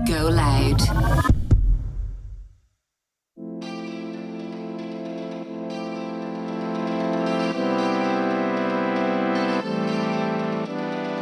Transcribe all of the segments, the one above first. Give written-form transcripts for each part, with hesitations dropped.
GoLoud.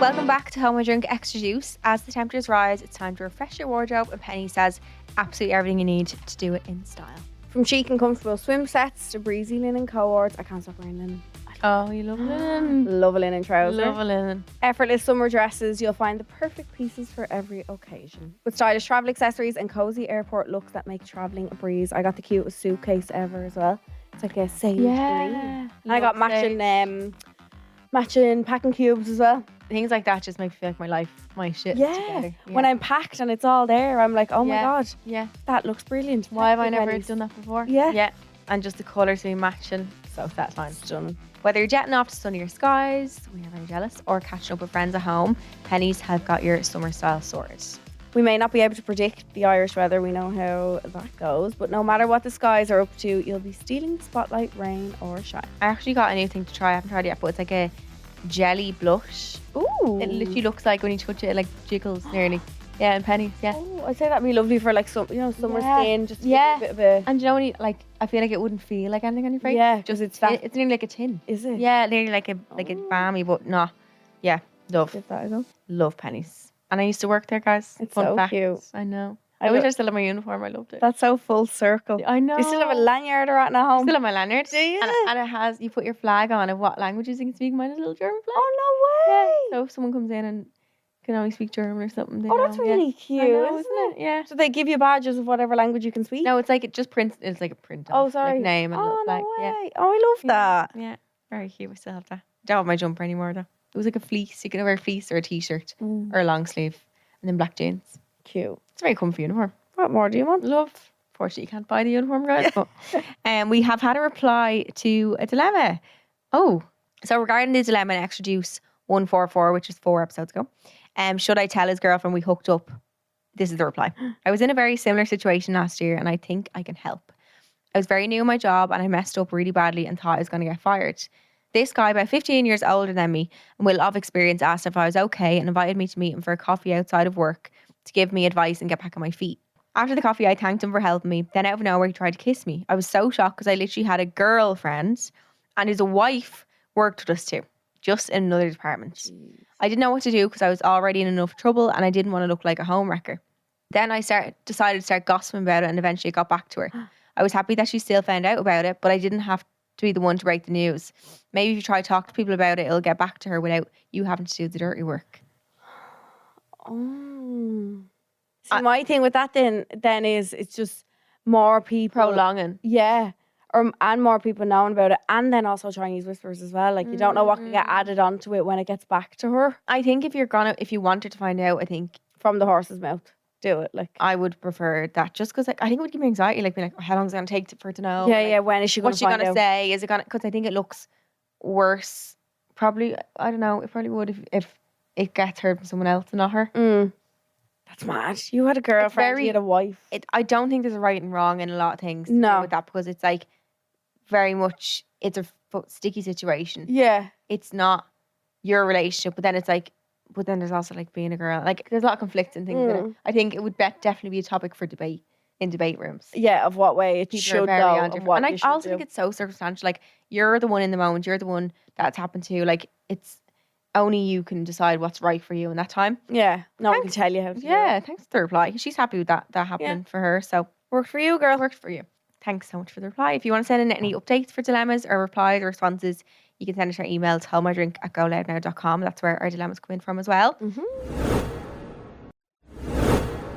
Welcome back to Home I Drink Extra Juice. As the temperatures rise, it's time to refresh your wardrobe, and Penny says absolutely everything you need to do it in style. From chic and comfortable swim sets to breezy linen cohorts, I can't stop wearing linen. Oh, you love linen. Love a linen trouser. Love a linen. Effortless summer dresses, you'll find the perfect pieces for every occasion. With stylish travel accessories and cozy airport looks that make travelling a breeze. I got the cutest suitcase ever as well. It's like a sage green. And I got matching packing cubes as well. Things like that just make me feel like my life, my shit is together. Yeah. When I'm packed and it's all there, I'm like, oh my God. Yeah. That looks brilliant. Why have I never done that before? Yeah. Yeah. And just the colours being matching. So satisfying. Stunning. Whether you're jetting off to sunnier skies, we are very jealous, or catching up with friends at home, Penny's have got your summer style sorted. We may not be able to predict the Irish weather, we know how that goes, but no matter what the skies are up to, you'll be stealing the spotlight, rain or shine. I actually got a new thing to try. I haven't tried it yet, but it's like a jelly blush. Ooh. It literally looks like when you touch it, it like jiggles nearly. Yeah, and Penny's, yeah. Oh, I'd say that'd be lovely for like some, summer Yeah. skin, just to give it a bit of a... And you know when you, like, I feel like it wouldn't feel like anything on your face. Yeah, just it's that... It's nearly like a tin. Is it? Yeah, nearly like a balmy, but no. Yeah, love. Give that a go. Love Penny's. And I used to work there, guys. It's Fun so fact. cute. I know. I wish I still had my uniform. I loved it. That's so full circle. I know. Do you still have a lanyard or at I home? still have my lanyard. Do you? And it has, you put your flag on of what languages you can speak. Mine is a little German flag. Oh, no way. Yeah. So if someone comes in and can only speak German or something, they Oh, know. that's really cute, I know, isn't it? Yeah. So they give you badges of whatever language you can speak? No, it's like it just prints. It's like a print. Oh, off, sorry. Like name and little no flag. way. Yeah. Oh, I love that. Yeah. Very cute. I still have that. Don't have my jumper anymore though. It was like a fleece. You can wear a fleece or a t-shirt or a long sleeve, and then black jeans. Cute. It's a very comfy uniform. What more do you want? Love. Fortunately, you can't buy the uniform, guys. But we have had a reply to a dilemma. Oh, so regarding the dilemma in Extra Juice 144, which is 4 episodes ago, should I tell his girlfriend we hooked up? This is the reply. I was in a very similar situation last year and I think I can help. I was very new in my job and I messed up really badly and thought I was going to get fired. This guy, about 15 years older than me and with a lot of experience, asked if I was okay and invited me to meet him for a coffee outside of work to give me advice and get back on my feet. After the coffee, I thanked him for helping me. Then out of nowhere, he tried to kiss me. I was so shocked because I literally had a girlfriend and his wife worked with us too, just in another department. Jeez. I didn't know what to do because I was already in enough trouble and I didn't want to look like a homewrecker. Then I decided to start gossiping about it and eventually got back to her. I was happy that she still found out about it, but I didn't have to be the one to break the news. Maybe if you try to talk to people about it, it'll get back to her without you having to do the dirty work. Oh. See, my thing with that then is it's just more people prolonging. Yeah. And more people knowing about it, and then also Chinese whispers as well. Like you don't know what can get added onto it when it gets back to her. I think if you wanted to find out, I think from the horse's mouth, do it. Like I would prefer that, just because I think it would give me anxiety. Like being like, oh, how long is it going to take for her to know? Yeah, like, yeah. When is she going to find out? What's she going to say? Is it going to? Because I think it looks worse. Probably, I don't know. It probably would if it gets heard from someone else and not her. That's mad. You had a girlfriend, you had a wife. I don't think there's a right and wrong in a lot of things to do with that, because it's like very much, it's a sticky situation. Yeah. It's not your relationship, but then it's like, but then there's also like being a girl. Like there's a lot of conflicting things in it. I think it would definitely be a topic for debate in debate rooms. Yeah, of what way it should go. And I also think it's so circumstantial. Like you're the one in the moment, you're the one that's happened to. Like it's only you can decide what's right for you in that time. Yeah, no one can tell you how to do it. Yeah, thanks for the reply. She's happy with that happening for her. So worked for you, girl. Worked for you. Thanks so much for the reply. If you want to send in any updates for dilemmas or replies or responses, you can send it to our email to homemydrink@goloudnow.com. That's where our dilemmas come in from as well.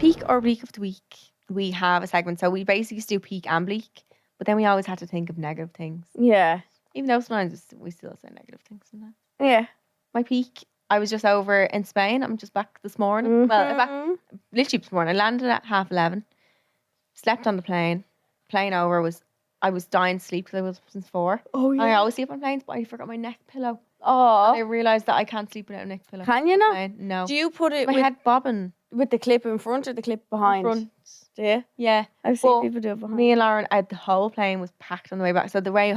Peak or bleak of the week. We have a segment. So we basically just do peak and bleak, but then we always have to think of negative things. Yeah. Even though sometimes we still say negative things sometimes. Yeah. My peak, I was just over in Spain. I'm just back this morning. Well, in fact, literally this morning. I landed at 11:30. Slept on the plane. Plane over I was dying to sleep because I was up since 4. Oh yeah. I always sleep on planes, but I forgot my neck pillow. Oh. And I realised that I can't sleep without a neck pillow. Can you not? No. Do you put it my head bobbing with the clip in front or the clip behind? Front. Do you? Yeah. I've seen people do it behind. Me and Lauren, the whole plane was packed on the way back. So the way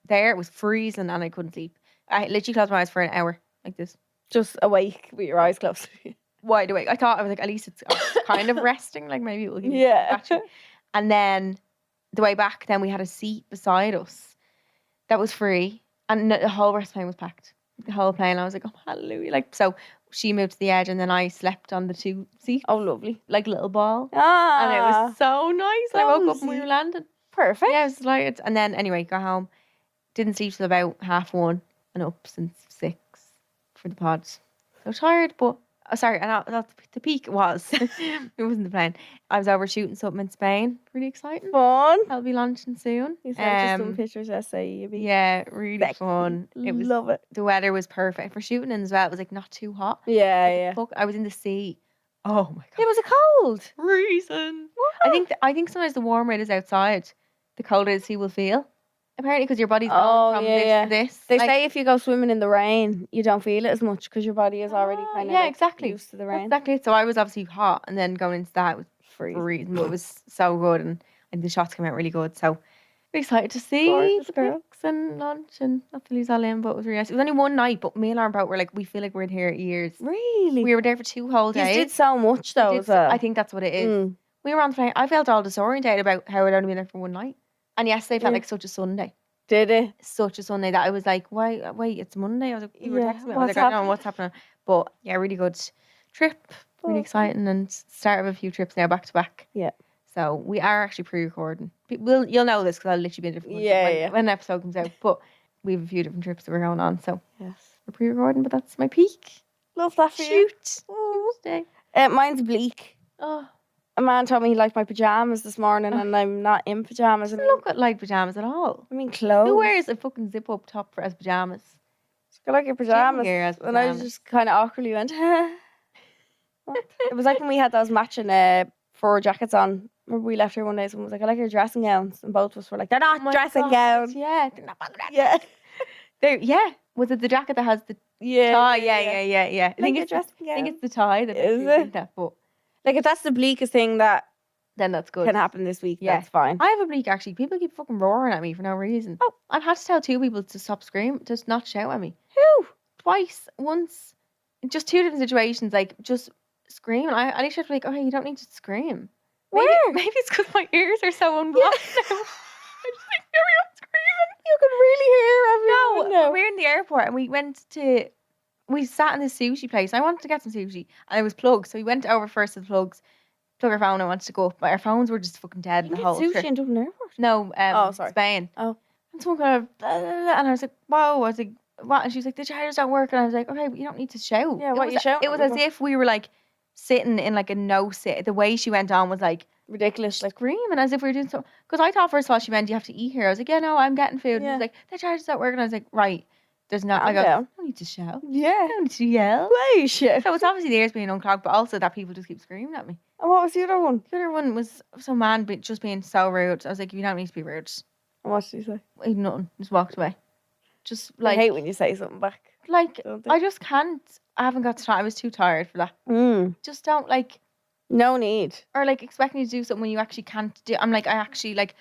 there, it was freezing and I couldn't sleep. I literally closed my eyes for an hour like this. Just awake with your eyes closed. wide awake. I thought, I was like, at least it's kind of resting. Like maybe it will give me some Yeah. battery. And then the way back, then we had a seat beside us that was free, and the whole rest of the plane was packed. The whole plane. I was like, oh hallelujah! Like so, she moved to the edge, and then I slept on the 2 seats. Oh, lovely. Like a little ball. Ah, And it was so nice. I woke up and we cozy. were landing. Perfect. Yeah, I was delighted. And then anyway, got home. Didn't sleep till about 1:30 and up since 6 for the pod. So tired, but sorry, and the peak was it wasn't the plane. I was over shooting something in Spain. Pretty exciting. Fun. I'll be launching soon. You sent us some pictures yesterday. You'd be Yeah, really sexy. fun. It was Love it. the weather was perfect for shooting as well. It was like not too hot. Yeah, Like, yeah. fuck, I was in the sea. Oh my god. It was a cold. Reason. I think sometimes the warmer it is outside, the colder the sea will feel. Apparently, because your body's going from this to this. They Like, say if you go swimming in the rain, you don't feel it as much because your body is already kind of exactly used to the That's rain. exactly it. So I was obviously hot, and then going into that was freezing. But it was so good, and the shots came out really good. So very excited to see Gorgeous, the girl. pics and lunch, and not to lose all in, but it was really nice. It was only one night, but me and Lauren both were like, we feel like we're in here years. Really? We were there for 2 whole You days. did so much though. Did as well. I think that's what it is. Mm. We were on the plane. I felt all disorientated about how I'd only been there for one night. And yesterday felt Yeah. like such a Sunday. Did it? Such a Sunday that I was like, why, wait, it's Monday. I was like, you were Yeah, texting me. I was what's like, I don't know happening? what's happening. But yeah, really good trip. Really Oh. exciting, and start of a few trips now back to back. Yeah. So we are actually pre-recording. You'll know this because I'll literally be in different ones Yeah. when an episode comes out. But we have a few different trips that we're going on. So Yes. we're pre-recording, but that's my peak. Love that for you. Shoot. Oh. Tuesday. Mine's bleak. Oh, A man told me he liked my pajamas this morning, and I'm not in pajamas. I doesn't mean, look like pajamas at all. clothes. Who wears a fucking zip-up top as pajamas? I like your pajamas. here has And I pajamas. just kind of awkwardly went, What? It was like when we had those matching fur jackets on. Remember we left here one day, someone was like, I like your dressing gowns. And both of us were like, they're not Oh my dressing God, gowns. Yeah, they're not dressing. Yeah. Yeah. Was it the jacket that has the Yeah. tie? Yeah. I think Like it's a dressing gown. the tie that Is makes you it? think that, but Like, if that's the bleakest thing that then that's good. can happen this week, Yeah. that's fine. I have a bleak actually. People keep fucking roaring at me for no reason. Oh, I've had to tell 2 people to stop screaming, just not shout at me. Who? Twice, once, just 2 different situations. Like just scream. I literally have to be like, okay, you don't need to scream. Maybe, Where? Maybe it's because my ears are so unblocked now. I just think everyone's screaming. You can really hear everyone. No, we were in the airport and we sat in this sushi place. I wanted to get some sushi and it was plugged. So we went over first to the plugs, plug our phone, I wanted to go up. But our phones were just fucking dead You the can whole get sushi trip. in Dublin Airport. No, Oh, sorry. Spain. Oh. And someone kind of, blah, blah, blah, and I was like, whoa. I was like, what? And she was like, the chargers don't work. And I was like, okay, but you don't need to shout. Yeah, It what was, you shouting It was at as me for? if we were like sitting in like a no sit. The way she went on was like, Ridiculous. Like, screaming as if we were doing something. Because I thought first of all she meant you have to eat here. I was like, yeah, no, I'm getting food. And she Yeah. was like, the chargers don't work. And I was like, right, there's not. I Calm go, down. I don't need to shout. yeah. I don't need to yell. Way shit. So it's obviously the ears being unclogged, but also that people just keep screaming at me. And what was the other one? The other one was some man just being so rude. I was like, you don't need to be rude. And what did he say? He nothing. Just walked away. Just I like, hate when you say something back. like Don't they? I just can't. I haven't got to try. I was too tired for that. Just don't like, No need. or like expect me to do something when you actually can't do. I'm like, I actually like,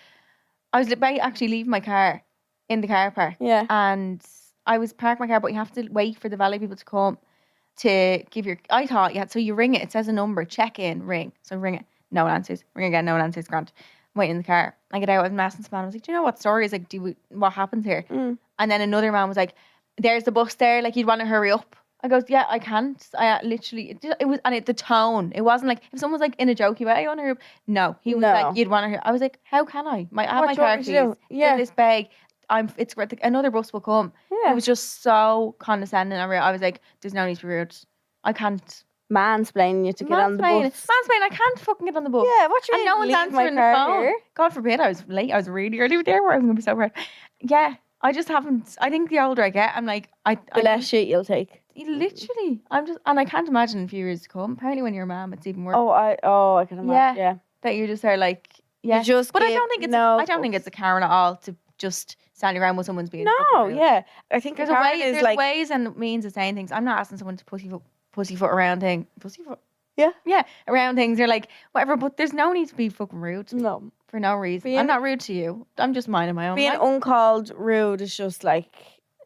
I was about to actually leave my car in the car park. Yeah. And I was parked my car, but you have to wait for the valet people to come to give your. I thought you had, so you ring it. It says a number. Check in. Ring. So ring it. No one answers. Ring again. No one answers. Grant. I'm waiting in the car. I get out. I'm asking this man. I was like, do you know what story is like? What happens here? And then another man was like, there's the bus there. Like, you'd want to hurry up. I goes, yeah, I can't. I literally, it was, and the tone, it wasn't like, if someone was like in a jokey way, I want to hurry up. No, he was No. like, you'd want to hurry. I was like, how can I? I have What my do you car want me keys. to do? Yeah. In this bag. It's great. Another bus will come. Yeah. It was just so condescending. I was like, there's no need to be rude. I can't. Mansplaining you to get on the Mansplaining. bus. Mansplaining, I can't fucking get on the bus. Yeah, what do you And mean? no one's Leave my answering the car phone. here? God forbid, I was late. I was really early with the airport. I was going to be so proud. Yeah, I just haven't. I think the older I get, I'm like, The less shit you'll take. literally, I'm just, and I can't imagine in a few years to come. Apparently, when you're a mom, it's even worse. I can imagine. Yeah. That you just are like, yeah. You just but I give don't think it's. no I don't think it's a Karen at all to just stand around when someone's being. No, fucking rude. yeah. I think There's a a Karen way. is There's like ways and means of saying things. I'm not asking someone to pussyfoot around thing. Pussyfoot. Yeah. Yeah, around things. You're like, whatever, but there's no need to be fucking rude to me no. for no reason. Being- I'm not rude to you. I'm just minding my own Being life. uncalled rude is just like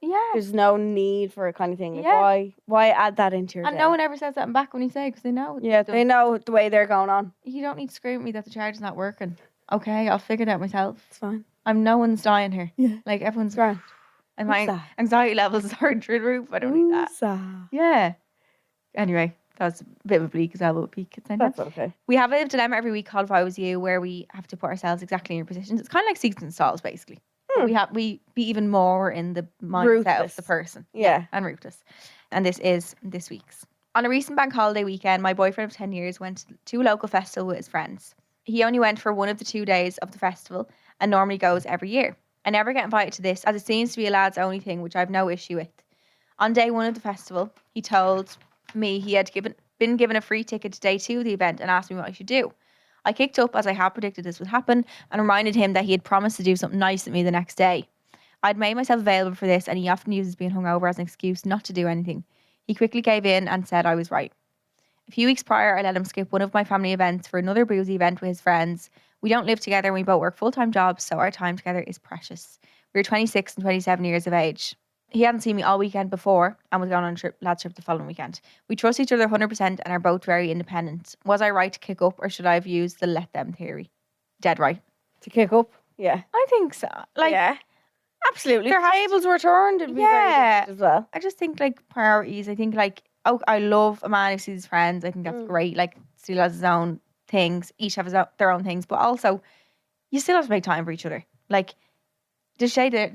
Yeah. There's no need for it kind of thing. Like, Yeah. why add that into your And day? no one ever says that back when you say it because they know. Yeah, they know the way they're going on. You don't need to scream at me that the charge is not working. Okay, I'll figure it out myself. It's fine. No one's dying here. Yeah. Like everyone's grand. And my anxiety levels are through the roof. I don't need that. Yeah. Anyway, that was a bit of a bleak as well, but peak at the same time. That's okay. We have a dilemma every week called If I Was You, where we have to put ourselves exactly in your positions. It's kind of like Seeks and Stalls, basically. But we be even more in the mindset of the person. Yeah. And ruthless. And this is this week's. On a recent bank holiday weekend, my boyfriend of 10 years went to a local festival with his friends. He only went for one of the 2 days of the festival and normally goes every year. I never get invited to this as it seems to be a lad's only thing, which I have no issue with. On day 1 of the festival, he told me he had been given a free ticket to day 2 of the event and asked me what I should do. I kicked up as I had predicted this would happen and reminded him that he had promised to do something nice at me the next day. I'd made myself available for this and he often uses being hungover as an excuse not to do anything. He quickly gave in and said I was right. A few weeks prior, I let him skip one of my family events for another boozy event with his friends. We don't live together and we both work full-time jobs, so our time together is precious. We're 26 and 27 years of age. He hadn't seen me all weekend before and was going on a lads trip the following weekend. We trust each other 100% and are both very independent. Was I right to kick up or should I have used the let them theory? Dead right. To kick up? Yeah. I think so. Yeah. Absolutely. The tables were turned. It'd be very different as well. I just think priorities. I think I love a man who sees his friends. I think that's great. Still has his own things. Each have their own things. But also, you still have to make time for each other. Does they don't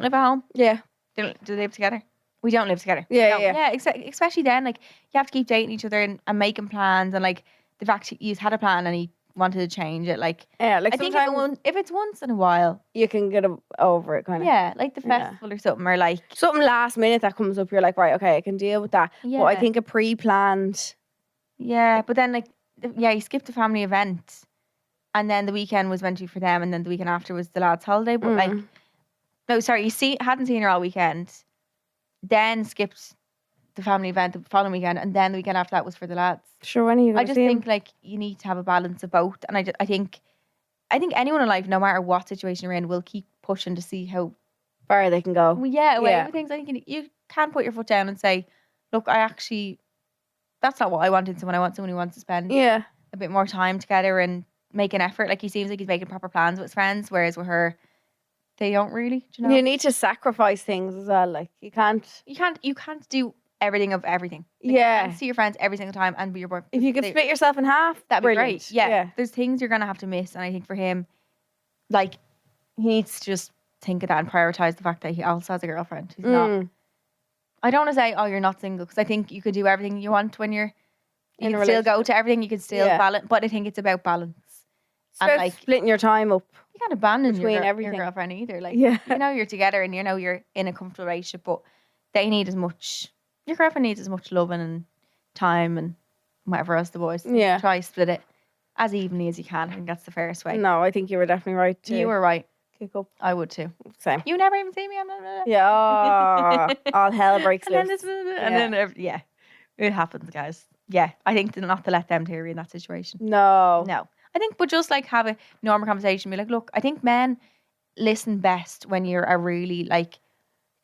live at home? Yeah. Do they live together? We don't live together. Yeah. Especially then, you have to keep dating each other and making plans. And the fact he's had a plan and he wanted to change it. I think if it's once in a while, you can get over it, kind of. Yeah, like the festival or something, or something last minute that comes up. You're like, right, okay, I can deal with that. Yeah. But I think a pre-planned. Yeah, but then he skipped the family event, and then the weekend was meant to be for them, and then the weekend after was the lads' holiday. But no, sorry, hadn't seen her all weekend, then skipped the family event the following weekend, and then the weekend after that was for the lads. Sure, when are you? I just think you need to have a balance of both, and I think anyone in life, no matter what situation you're in, will keep pushing to see how far they can go. Away with things. I think you can put your foot down and say, look, that's not what I wanted. Someone I want someone who wants to spend a bit more time together and make an effort. He seems like he's making proper plans with his friends, whereas with her, they don't really. Do you know? You need to sacrifice things as well. You can't do everything of everything. You can't see your friends every single time and be your boyfriend. If you could split yourself in half, that'd be great. Yeah. There's things you're gonna have to miss, and I think for him, he needs to just think of that and prioritize the fact that he also has a girlfriend who's not. I don't want to say, oh, you're not single, because I think you could do everything you want when you can still go to everything. You can still balance, but I think it's about balance. It's about splitting your time up. You can't abandon your girlfriend either. You're together and you're in a comfortable relationship, but they need as much. Your girlfriend needs as much loving and time and whatever else the boys. Yeah. Try to split it as evenly as you can. I think that's the fairest way. No, I think you were definitely right too. You were right. Kick up. I would too. Same. You never even see me. Yeah. All hell breaks loose. It happens, guys. Yeah, I think not to let them theory in that situation. No. I think, but just have a normal conversation. Be like, look, I think men listen best when you're a really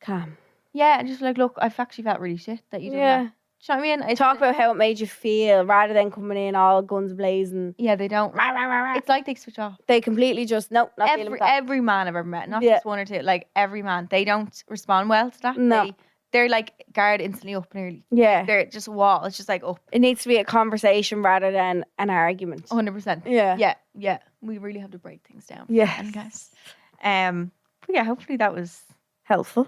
calm. Yeah, and just look, I've actually felt really shit that you did that. Do you know what I mean? Talk about how it made you feel rather than coming in all guns blazing. Yeah, they don't. It's like they switch off. They completely just, not feeling that. Every man I've ever met, not just one or two, every man, they don't respond well to that. No. They're guard instantly up nearly. Yeah. They're just wall. It's just up. It needs to be a conversation rather than an argument. 100%. Yeah. Yeah. We really have to break things down. Yeah. Guys. But yeah, hopefully that was helpful.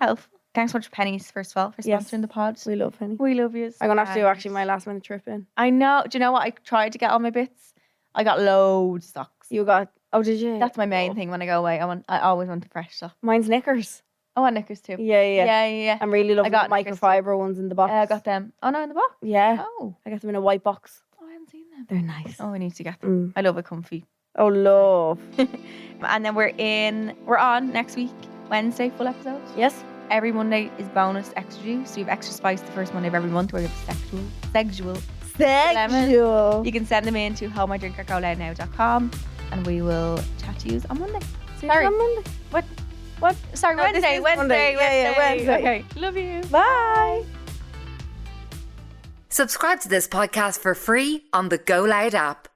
Thanks so much, Pennies, first of all, for sponsoring the pod. We love Penny. We love you. I'm going to have to do actually my last minute trip in. I know. Do you know what? I tried to get all my bits. I got loads of socks. You got, did you? That's my main thing when I go away. I always want the fresh stuff. Mine's knickers. I want knickers too. Yeah. I'm really loving the microfiber ones in the box. I got them. Oh, no, in the box? Yeah. Oh. I got them in a white box. Oh, I haven't seen them. They're nice. Oh, I need to get them. I love it comfy. Oh, love. And then we're on next week, Wednesday, full episode. Yes. Every Monday is bonus extra juice. So we have extra spice the first Monday of every month where we have sexual. You can send them in to howmydrink@GoLoudnow.com and we will chat to you on Monday. See you on Monday. What? What? Sorry, No, this Wednesday. is Monday. Yeah, Wednesday. Okay, love you. Bye. Subscribe to this podcast for free on the GoLoud app.